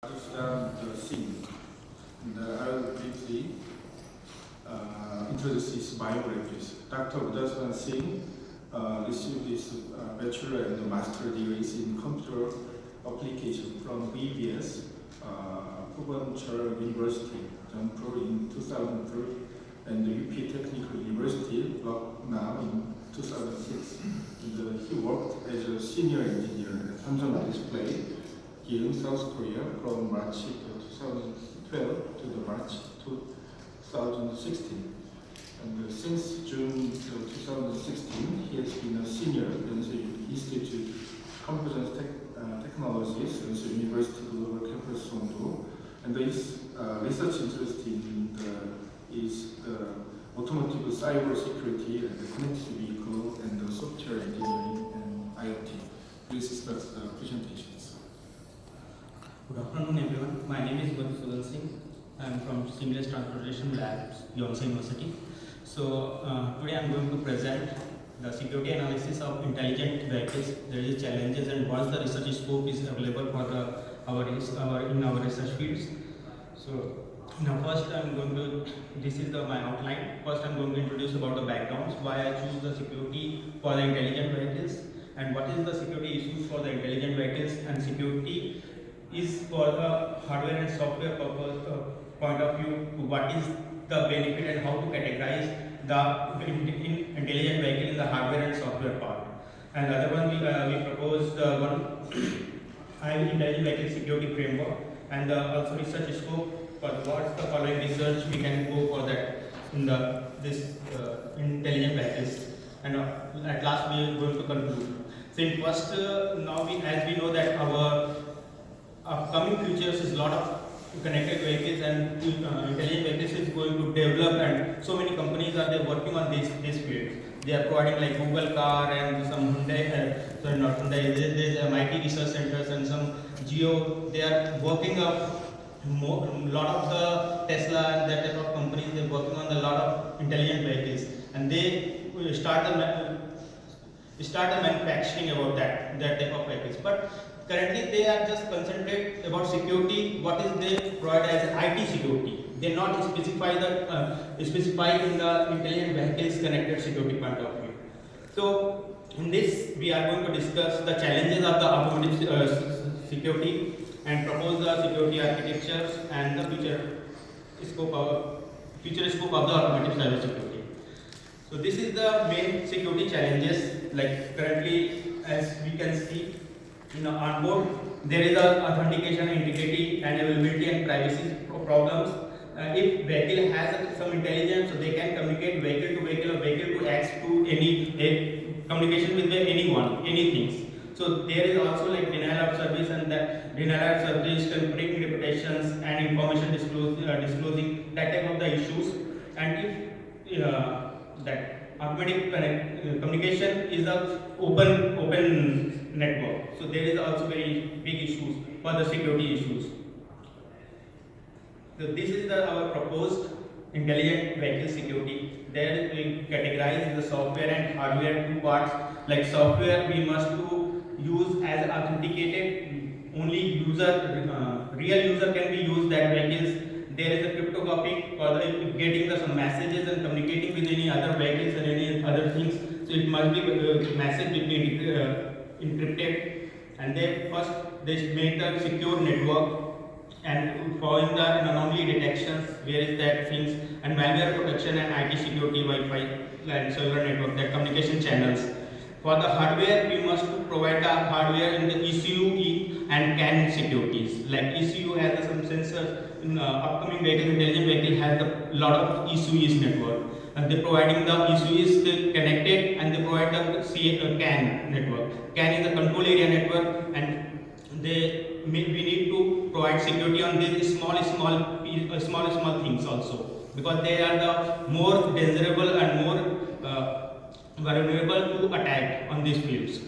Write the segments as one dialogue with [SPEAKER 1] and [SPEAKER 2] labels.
[SPEAKER 1] Start the scene. I will briefly introduce his biographies. Dr. Udaswan Singh received his bachelor and master degrees in computer application from VBS, Phubanchal University, Jaunpur in 2003, and the UP Technical University, Lucknow in 2006. And, he worked as a senior engineer at Samsung Display in South Korea from March 2012 to the March 2016. And since June 2016, he has been a senior in the Institute of Computer Technologies at the University Global Campus Songdo. And his research interest is the automotive cyber security and the connected vehicle and the software engineering and IoT. Please start the presentations.
[SPEAKER 2] Good afternoon, everyone. My name is Madhusudan Singh. I am from Seamless Transportation Labs, Yonsei University. So today I am going to present the security analysis of intelligent vehicles, their challenges, and what the research scope is available for our research fields. So now first I am going to, this is my outline. First I am going to introduce about the backgrounds, why I choose the security for the intelligent vehicles, and what is the security issues for the intelligent vehicles, and security is for the hardware and software purpose point of view, what is the benefit and how to categorize the intelligent vehicle in the hardware and software part. And the other one we proposed intelligent vehicle security framework, and also research scope for what's the following research we can go for that in this intelligent vehicles. And at last we are going to conclude. So in first, as we know that our upcoming futures is a lot of connected vehicles and intelligent vehicles is going to develop, and so many companies are there working on this field. They are providing like Google Car and some Hyundai, not Hyundai, there's MIT research centers and some Geo. They are working up lot of the Tesla and that type of companies. They're working on a lot of intelligent vehicles, and they start the manufacturing about that type of vehicles. But currently they are just concentrate about security, what is they provide as IT security. They not specify in the intelligent vehicles connected security point of view. So in this we are going to discuss the challenges of the automotive security and propose the security architectures and the future scope of the automotive cyber security. So this is the main security challenges. Like currently, as we can see, on board there is a authentication, integrity, and availability and privacy problems. If vehicle has some intelligence, so they can communicate vehicle to vehicle or vehicle to X to any communication with anyone, anything. So there is also like denial of service, and that denial of service can break reputations and information disclosing that type of the issues. And if that automatic communication is a open network, so there is also very big issues for the security issues. So this is our proposed intelligent vehicle security. There we categorize the software and hardware two parts. Like software, we must to use as authenticated. Only real user can be used that vehicles. There is a cryptography for getting some messages and communicating with any other vehicles and any other things. So it must be message will be encrypted, and then first they make the secure network and following the anomaly detections, where is that things, and malware protection and IT security, Wi-Fi and cellular network, that communication channels. For the hardware, we must provide the hardware in the ECU and CAN securities. Like ECU has some sensors. In upcoming vehicle, intelligent vehicle has a lot of ECUs network, and they providing the ECUs connected, and they provide the CAN network. CAN is a control area network, and we need to provide security on these small things also, because they are the more dangerous and more vulnerable to attack on these fields.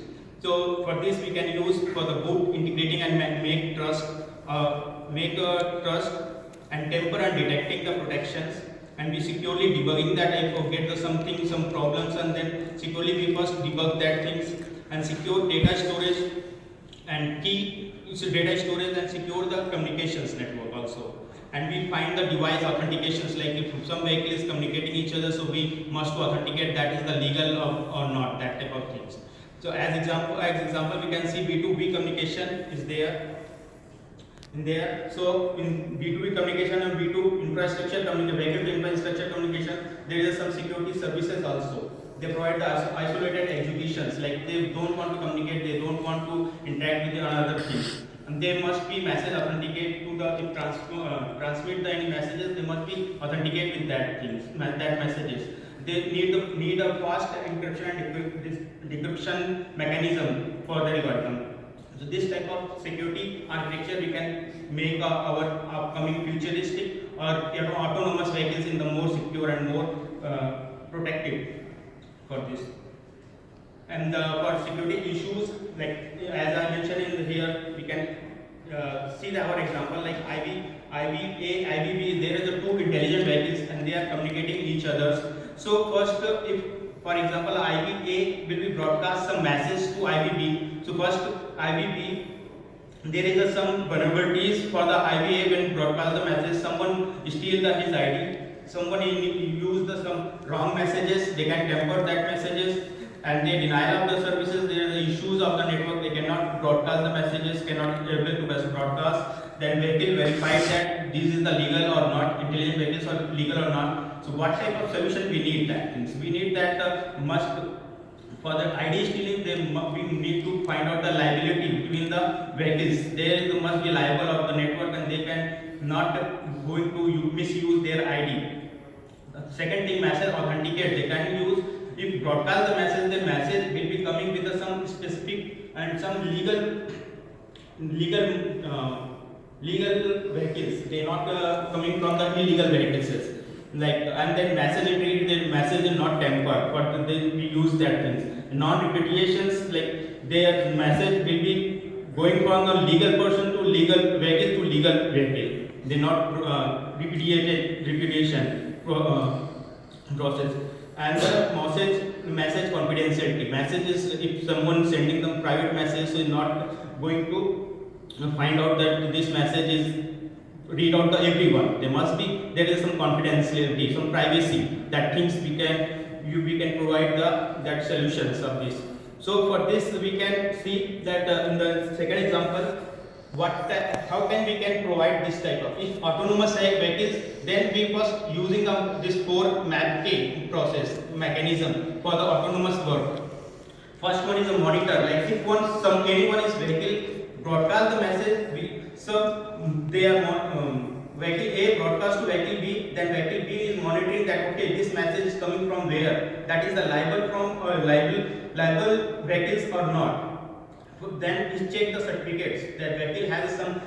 [SPEAKER 2] So for this we can use for the boot integrating and make trust and temper and detecting the protections, and we securely debugging that. If we get some problems, and then securely we first debug that things, and secure data storage and key data storage and secure the communications network also. And we find the device authentications, like if some vehicle is communicating each other, so we must authenticate that is the legal or not, that type of things. So as example we can see B2B communication is there. So in B2B communication and B2 infrastructure vehicle to infrastructure communication, there is some security services also. They provide the isolated executions, like they don't want to communicate, they don't want to interact with another thing. And they must be message authenticate to the transmit the any messages. They must be authenticate with that things, that messages. They need a fast encryption and decryption mechanism for the algorithm. So this type of security architecture we can make our upcoming futuristic or autonomous vehicles in the more secure and more protective for this. And for security issues, like as I mentioned in here, we can see our example like IVA, IVB. There is a two intelligent vehicles and they are communicating each other. So first, if for example IVA will be broadcast some message to IVB. So first IVB, there is some vulnerabilities for the IVA when broadcast the message. Someone steal his ID. Someone use some wrong messages. They can tamper that messages. And they denial of the services, there are the issues of the network, they cannot broadcast the messages, cannot able to broadcast. Then vehicle verified that this is the legal or not, intelligent vehicles are legal or not. So what type of solution we need that things? We need that must for the ID stealing, we need to find out the liability between the vehicles. They must be liable of the network and they can not going to misuse their ID. The second thing, message authenticate, they can use. If broadcast the message will be coming with some specific and some legal vehicles. They not coming from the illegal vehicles. Like and then the message is not tampered, but they we use that things. Non-repetitions, like their message will be going from the legal person to legal vehicle to legal vehicle. They not repetition process. And the message confidentiality. Message is if someone sending them private message is not going to find out that this message is read out to everyone. There must be there is some confidentiality, some privacy. That things we can provide that solutions of this. So for this we can see that in the second example, how can we can provide this type of if autonomous vehicles, then we first using this 4 MAPK process mechanism for the autonomous work. First one is a monitor, like if anyone is vehicle broadcast the message, they are vehicle A broadcast to vehicle B, then vehicle B is monitoring that okay this message is coming from where, that is the liable from liable vehicles or not. Then we check the certificates that vehicle has some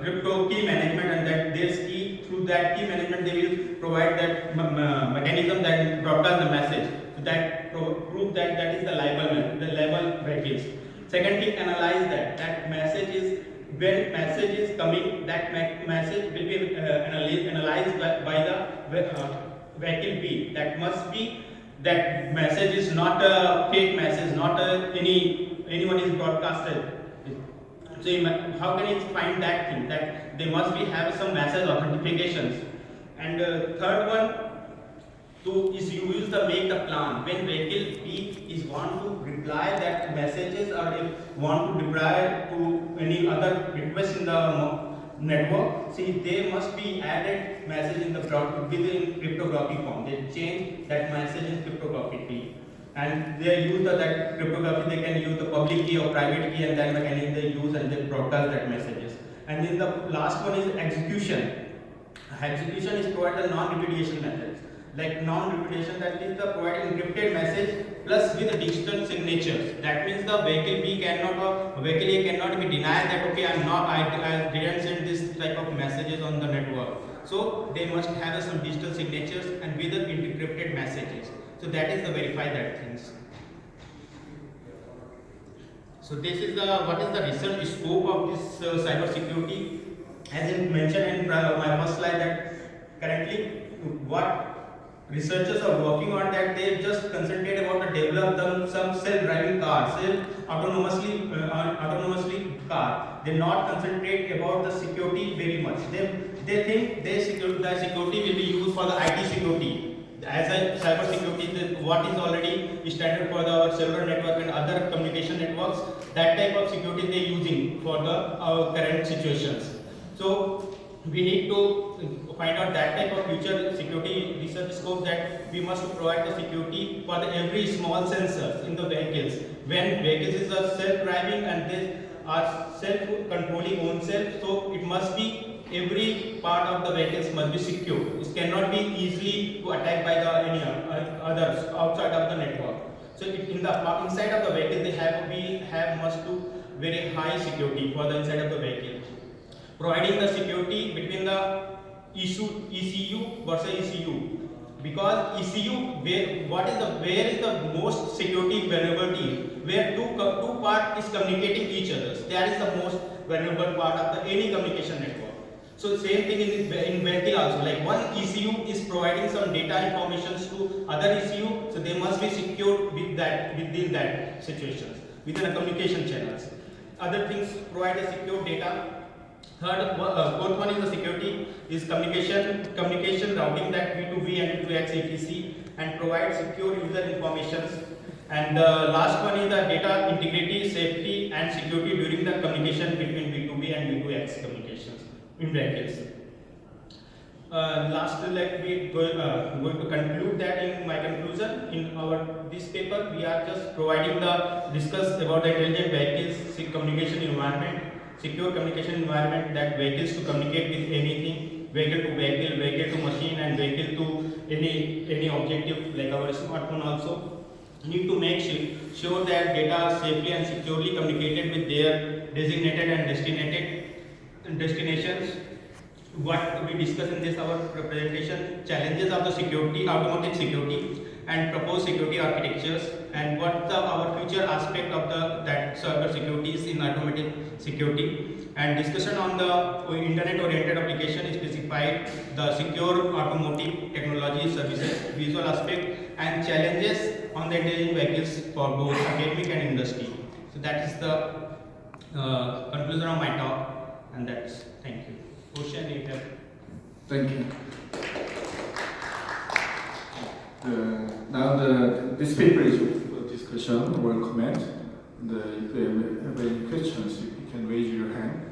[SPEAKER 2] crypto key management, and that this key, through that key management they will provide that mechanism that broadcast the message. So that prove that is the liable vehicles. Second thing, analyze that message is when message is coming, that message will be analyzed by the vehicle B. That must be that message is not a fake message, not anyone is broadcasted. So how can it find that thing? That they must be have some message authentications. And third one is you use the make the plan. When vehicle B is want to reply that messages or if want to reply to any other request in the network, see they must be added message in the within cryptography form. They change that message in cryptography. And they use that cryptography, they can use the public key or private key, and that mechanism they use and they broadcast that messages. And then the last one is execution. Execution is provide the non-repetition methods. Like non-repetition, that is the provide encrypted message plus with the digital signatures. That means the vehicle B cannot or vehicle A cannot be denied that okay I didn't send this type of messages on the network. So they must have some digital signatures and with the encrypted messages. So that is the verify that things. So this is what is the research scope of this cyber security. As I mentioned in my first slide that currently what researchers are working on that. They just concentrate about to develop some self-driving cars, autonomously car. They not concentrate about the security very much. They think the security will be used for the IT security. As a cyber security, what is already standard for our cellular network and other communication networks, that type of security they using for the current situations. So we need to find out that type of future security research scope, that we must provide the security for the every small sensors in the vehicles. When vehicles is a self-driving and they are self-controlling own self, so it must be every part of the vehicles must be secure. It cannot be easily attacked by the any others outside of the network. So in the inside of the vehicle, we have must do very high security for the inside of the vehicle, providing the security between the ECU versus ECU. Because ECU, where is the most security vulnerability? Where two part is communicating each other. That is the most vulnerable part of any communication network. So same thing in vehicle also. Like one ECU is providing some data informations to other ECU, so they must be secured within that situations, within the communication channels. Other things provide a secure data. Fourth one is the security is communication routing, that V2V and V2X APC, and provide secure user informations. And the last one is the data integrity, safety and security during the communication between V2V and V2X communications in vehicles. Last, like we going to conclude that in my conclusion in this paper, we are just providing discuss about the intelligent vehicles communication environment, secure communication environment, that vehicles to communicate with anything, vehicle to vehicle, vehicle to machine, and vehicle to any objective like our smartphone also. Need to make sure that data are safely and securely communicated with their designated and destinations. What we discuss in this our presentation: challenges of the security, automotive security, and proposed security architectures, and what our future aspect of that cyber security is in automotive security, and discussion on the internet oriented application specified the secure automotive technology services, visual aspect, and challenges on the intelligent vehicles for both academic and industry. So that is the conclusion of my talk, and that's thank you. Question you have?
[SPEAKER 1] Thank you. Now this paper is for discussion or comment. If you have any questions, you can raise your hand.